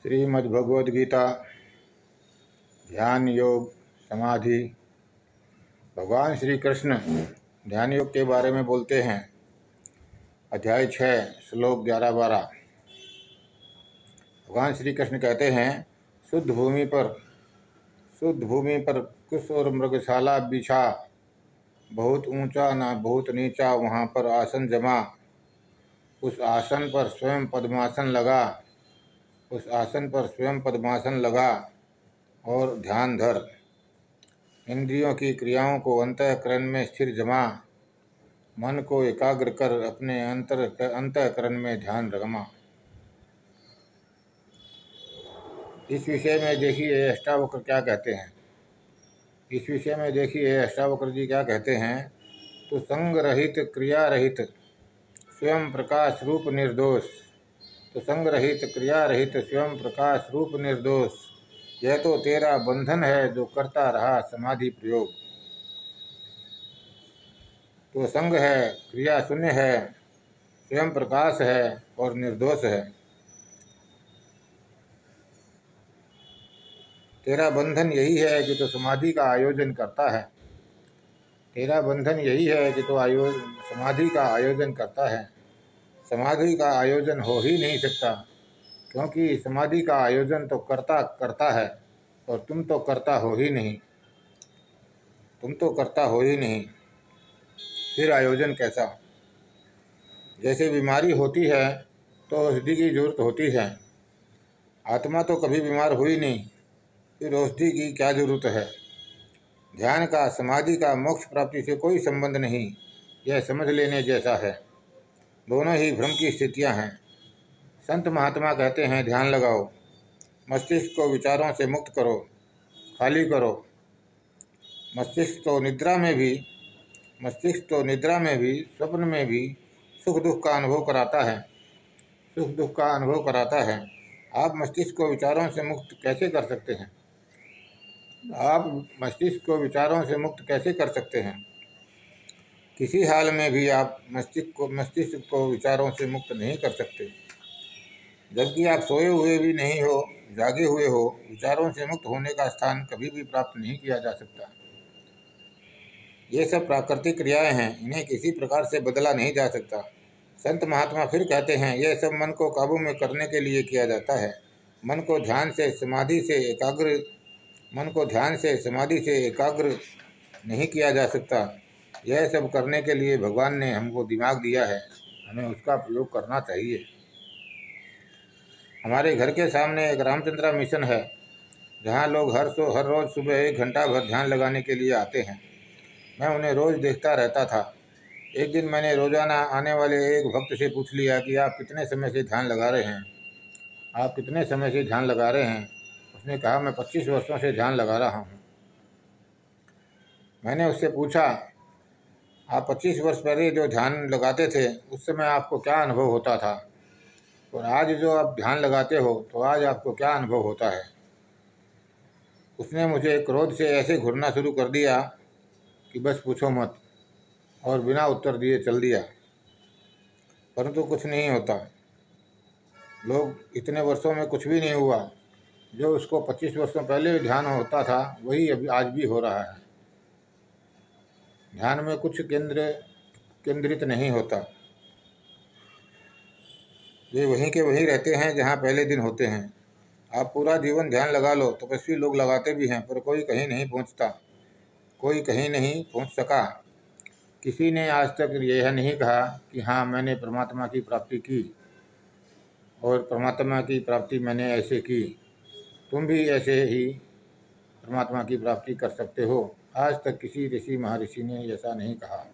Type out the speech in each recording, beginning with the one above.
श्रीमद्भगवद गीता ध्यान योग समाधि। भगवान श्री कृष्ण ध्यान योग के बारे में बोलते हैं। अध्याय 6 श्लोक 11-12। भगवान श्री कृष्ण कहते हैं, शुद्ध भूमि पर कुश और मृगशाला बिछा, बहुत ऊंचा ना बहुत नीचा वहाँ पर आसन जमा, उस आसन पर स्वयं पद्मासन लगा और ध्यान धर। इंद्रियों की क्रियाओं को अंतःकरण में स्थिर जमा, मन को एकाग्र कर अपने अंतःकरण में ध्यान रमा। इस विषय में देखिए अष्टावक्र क्या कहते हैं। अष्टावक्र जी क्या कहते हैं, तो संग रहित क्रिया रहित स्वयं प्रकाश रूप निर्दोष, यह तो तेरा बंधन है जो करता रहा समाधि प्रयोग। तो संग है, क्रिया शून्य है, स्वयं प्रकाश है और निर्दोष है। तेरा बंधन यही है कि तो समाधि का आयोजन करता है। समाधि का आयोजन करता है। समाधि का आयोजन हो ही नहीं सकता, क्योंकि समाधि का आयोजन तो करता करता है और तुम तो करता हो ही नहीं। फिर आयोजन कैसा? जैसे बीमारी होती है तो औषधि की जरूरत होती है। आत्मा तो कभी बीमार हुई नहीं, फिर औषधि की क्या जरूरत है? ध्यान का, समाधि का मोक्ष प्राप्ति से कोई संबंध नहीं, यह समझ लेने जैसा है। दोनों ही भ्रम की स्थितियां हैं। संत महात्मा कहते हैं ध्यान लगाओ, मस्तिष्क को विचारों से मुक्त करो, खाली करो। मस्तिष्क तो निद्रा में भी स्वप्न में भी सुख दुख का अनुभव कराता है। आप मस्तिष्क को विचारों से मुक्त कैसे कर सकते हैं? किसी हाल में भी आप मस्तिष्क को विचारों से मुक्त नहीं कर सकते। जबकि आप सोए हुए भी नहीं हो, जागे हुए हो। विचारों से मुक्त होने का स्थान कभी भी प्राप्त नहीं किया जा सकता। ये सब प्राकृतिक क्रियाएं हैं, इन्हें किसी प्रकार से बदला नहीं जा सकता। संत महात्मा फिर कहते हैं, यह सब मन को काबू में करने के लिए किया जाता है। मन को ध्यान से समाधि से एकाग्र नहीं किया जा सकता। यह सब करने के लिए भगवान ने हमको दिमाग दिया है, हमें उसका प्रयोग करना चाहिए। हमारे घर के सामने एक रामचंद्रा मिशन है, जहाँ लोग हर रोज़ सुबह 1 घंटा भर ध्यान लगाने के लिए आते हैं। मैं उन्हें रोज़ देखता रहता था। एक दिन मैंने रोज़ाना आने वाले एक भक्त से पूछ लिया कि आप कितने समय से ध्यान लगा रहे हैं? उसने कहा, मैं 25 वर्षों से ध्यान लगा रहा हूँ। मैंने उससे पूछा, आप 25 वर्ष पहले जो ध्यान लगाते थे उस समय आपको क्या अनुभव होता था, और आज जो आप ध्यान लगाते हो तो आज आपको क्या अनुभव होता है? उसने मुझे क्रोध से ऐसे घूरना शुरू कर दिया कि बस पूछो मत, और बिना उत्तर दिए चल दिया। परंतु कुछ नहीं होता। लोग इतने वर्षों में कुछ भी नहीं हुआ। जो उसको 25 वर्षों पहले ध्यान होता था वही अभी आज भी हो रहा है। ध्यान में कुछ केंद्रित नहीं होता। वे वहीं के वहीं रहते हैं जहाँ पहले दिन होते हैं। आप पूरा जीवन ध्यान लगा लो, तपस्वी लोग लगाते भी हैं, पर कोई कहीं नहीं पहुँच सका। किसी ने आज तक यह नहीं कहा कि हाँ, मैंने परमात्मा की प्राप्ति की और परमात्मा की प्राप्ति मैंने ऐसे की। तुम भी ऐसे ही परमात्मा की प्राप्ति कर सकते हो। आज तक किसी ऋषि महर्षि ने ऐसा नहीं कहा।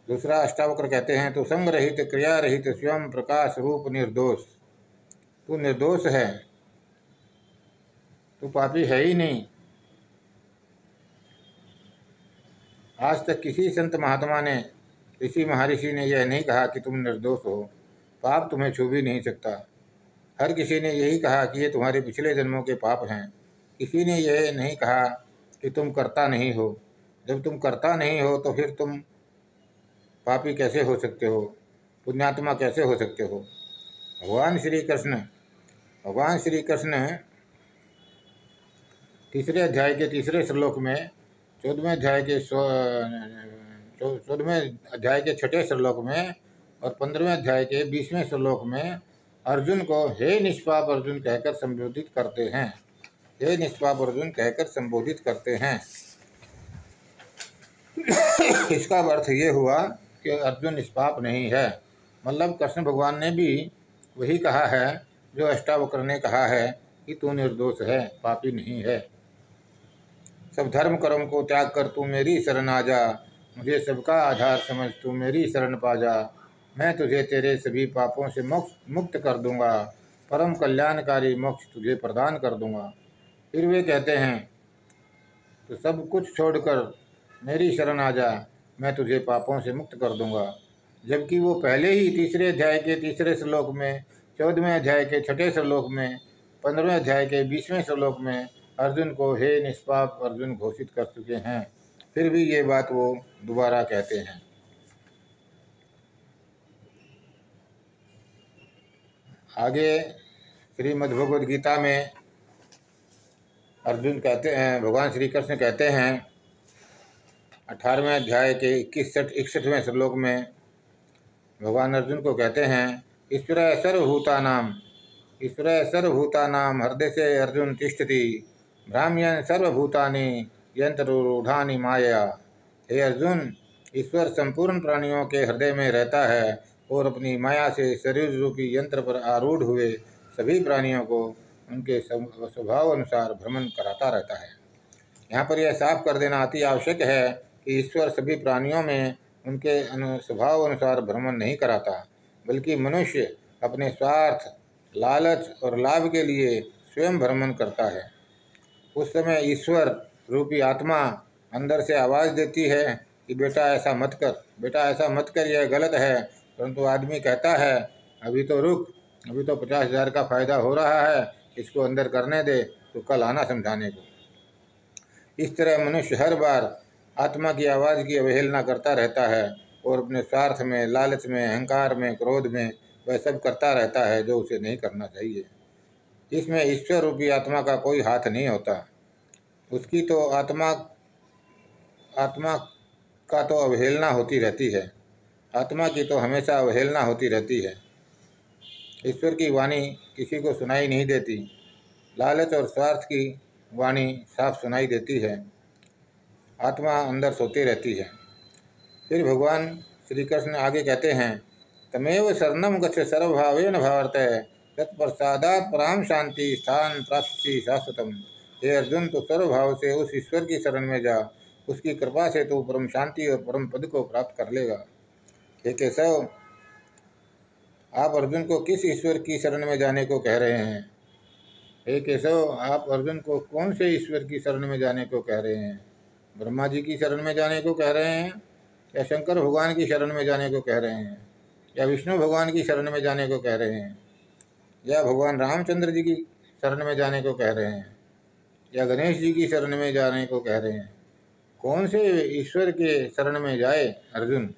दूसरा अष्टावक्र कहते हैं, तो संग रहित क्रिया रहित स्वयं प्रकाश रूप निर्दोष। तू निर्दोष है, तू पापी है ही नहीं। आज तक किसी संत महात्मा ने, ऋषि महर्षि ने यह नहीं कहा कि तुम निर्दोष हो, पाप तुम्हें छू भी नहीं सकता। हर किसी ने यही कहा कि ये तुम्हारे पिछले जन्मों के पाप हैं। किसी ने यह नहीं कहा कि तुम करता नहीं हो। जब तुम करता नहीं हो तो फिर तुम पापी कैसे हो सकते हो, पुण्यात्मा कैसे हो सकते हो? भगवान श्री कृष्ण भगवान श्री कृष्ण तीसरे अध्याय के तीसरे श्लोक में 14वें अध्याय के छठे श्लोक में और 15वें अध्याय के 20वें श्लोक में अर्जुन को हे निष्पाप अर्जुन कहकर संबोधित करते हैं। हे निष्पाप अर्जुन कहकर संबोधित करते हैं। इसका अर्थ ये हुआ कि अर्जुन निष्पाप नहीं है, मतलब कृष्ण भगवान ने भी वही कहा है जो अष्टावक्र ने कहा है कि तू निर्दोष है, पापी नहीं है। सब धर्म कर्म को त्याग कर तू मेरी शरण आ जा, मुझे सबका आधार समझ तू मेरी शरण पा जा। मैं तुझे तेरे सभी पापों से मुक्त कर दूंगा, परम कल्याणकारी मोक्ष तुझे प्रदान कर दूंगा। फिर वे कहते हैं तो सब कुछ छोड़कर मेरी शरण आ जा, मैं तुझे पापों से मुक्त कर दूंगा। जबकि वो पहले ही तीसरे अध्याय के तीसरे श्लोक में, 14वें अध्याय के छठे श्लोक में, 15वें अध्याय के 20वें श्लोक में अर्जुन को हे निष्पाप अर्जुन घोषित कर चुके हैं। फिर भी ये बात वो दोबारा कहते हैं। आगे श्रीमद्भगवद गीता में अर्जुन कहते हैं, भगवान श्री कृष्ण कहते हैं 18वें अध्याय के 61वें श्लोक में भगवान अर्जुन को कहते हैं ईश्वर सर्वभूतानाम हृदय से अर्जुन तिष्ठति भ्राम्यन सर्वभूतानि यंत्रूढ़ानि माया। हे अर्जुन, ईश्वर संपूर्ण प्राणियों के हृदय में रहता है और अपनी माया से शरीर रूपी यंत्र पर आरूढ़ हुए सभी प्राणियों को उनके स्वभाव अनुसार भ्रमण कराता रहता है। यहाँ पर यह साफ कर देना अति आवश्यक है कि ईश्वर सभी प्राणियों में उनके स्वभाव अनुसार भ्रमण नहीं कराता, बल्कि मनुष्य अपने स्वार्थ, लालच और लाभ के लिए स्वयं भ्रमण करता है। उस समय ईश्वर रूपी आत्मा अंदर से आवाज़ देती है कि बेटा ऐसा मत कर, बेटा ऐसा मत कर, यह गलत है। परंतु आदमी कहता है अभी तो रुक, अभी तो 50,000 का फ़ायदा हो रहा है, इसको अंदर करने दे, तो कल आना समझाने को। इस तरह मनुष्य हर बार आत्मा की आवाज़ की अवहेलना करता रहता है और अपने स्वार्थ में, लालच में, अहंकार में, क्रोध में वह सब करता रहता है जो उसे नहीं करना चाहिए। इसमें ईश्वर रूपी आत्मा का कोई हाथ नहीं होता। उसकी तो आत्मा का तो अवहेलना होती रहती है, आत्मा की तो हमेशा अवहेलना होती रहती है। ईश्वर की वाणी किसी को सुनाई नहीं देती, लालच और स्वार्थ की वाणी साफ सुनाई देती है। आत्मा अंदर सोती रहती है। फिर भगवान श्री कृष्ण आगे कहते हैं तमेव शरणम गच्छ सर्वभावेन भावर्तय तत्प्रसादात् पराम शांति स्थान प्राप्ति शाश्वतम। हे अर्जुन, तो सर्वभाव से उस ईश्वर की शरण में जा, उसकी कृपा से तो परम शांति और परम पद को प्राप्त कर लेगा। हे केशव, आप अर्जुन को किस ईश्वर की शरण में जाने को कह रहे हैं? हे केशव, आप अर्जुन को कौन से ईश्वर की शरण में जाने को कह रहे हैं? ब्रह्मा जी की शरण में जाने को कह रहे हैं, या शंकर भगवान की शरण में जाने को कह रहे हैं, या विष्णु भगवान की शरण में जाने को कह रहे हैं, या भगवान रामचंद्र जी की शरण में जाने को कह रहे हैं, या गणेश जी की शरण में जाने को कह रहे हैं? कौन से ईश्वर के शरण में जाए अर्जुन?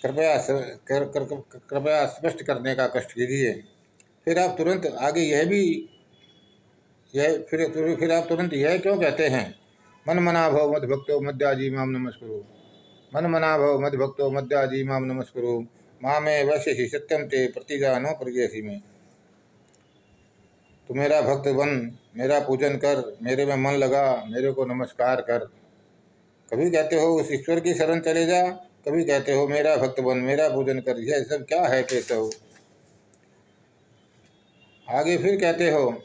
कृपया स्पष्ट करने का कष्ट कीजिए। फिर आप तुरंत आगे फिर आप तुरंत यह क्यों कहते हैं मन मना भव मद भक्तो मद्याजी माम नमस्कुरु, मन मना भव मद भक्तो मद्याजी माम नमस्कुरु, माँ में वैसे ही सत्यम ते प्रतिजानो प्रज्ञसी में। तू मेरा भक्त बन, मेरा पूजन कर, मेरे में मन लगा, मेरे को नमस्कार कर। कभी कहते हो उस ईश्वर की शरण चले जा, कभी कहते हो मेरा भक्त बन, मेरा पूजन कर। यह सब क्या है केशव? आगे फिर कहते हो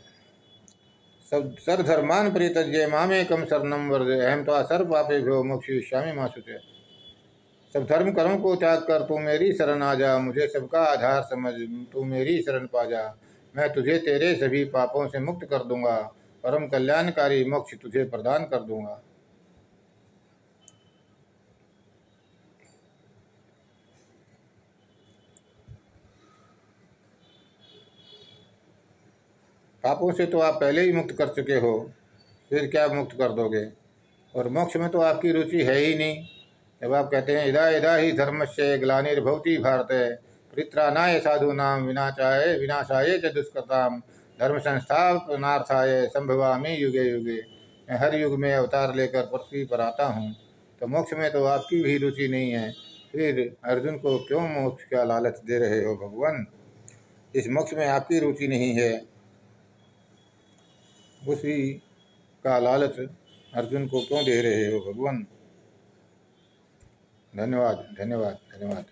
सब सर्वधर्मान परित्यज्य मामेकं शरणं व्रज अहम त्वा सर्वपापेभ्यो मोक्षयिष्यामि मा शुचः। सब धर्म कर्म को त्याग कर तू मेरी शरण आ जा, मुझे सबका आधार समझ तू मेरी शरण पा जा। मैं तुझे तेरे सभी पापों से मुक्त कर दूंगा, परम कल्याणकारी मोक्ष तुझे प्रदान कर दूंगा। पापों से तो आप पहले ही मुक्त कर चुके हो, फिर क्या मुक्त कर दोगे? और मोक्ष में तो आपकी रुचि है ही नहीं। जब आप कहते हैं इदा इदा ही धर्मस्य ग्लानिर्भवति भारत परित्राणाय साधूनां विनाशाय च दुष्कृतां धर्म संस्थापनार्थाय संभवामि युगे युगे। मैं हर युग में अवतार लेकर पृथ्वी पर आता हूँ, तो मोक्ष में तो आपकी भी रुचि नहीं है, फिर अर्जुन को क्यों मोक्ष का लालच दे रहे हो भगवान? इस मोक्ष में आपकी रुचि नहीं है, उसी का लालच अर्जुन को क्यों दे रहे हो भगवान? धन्यवाद धन्यवाद धन्यवाद।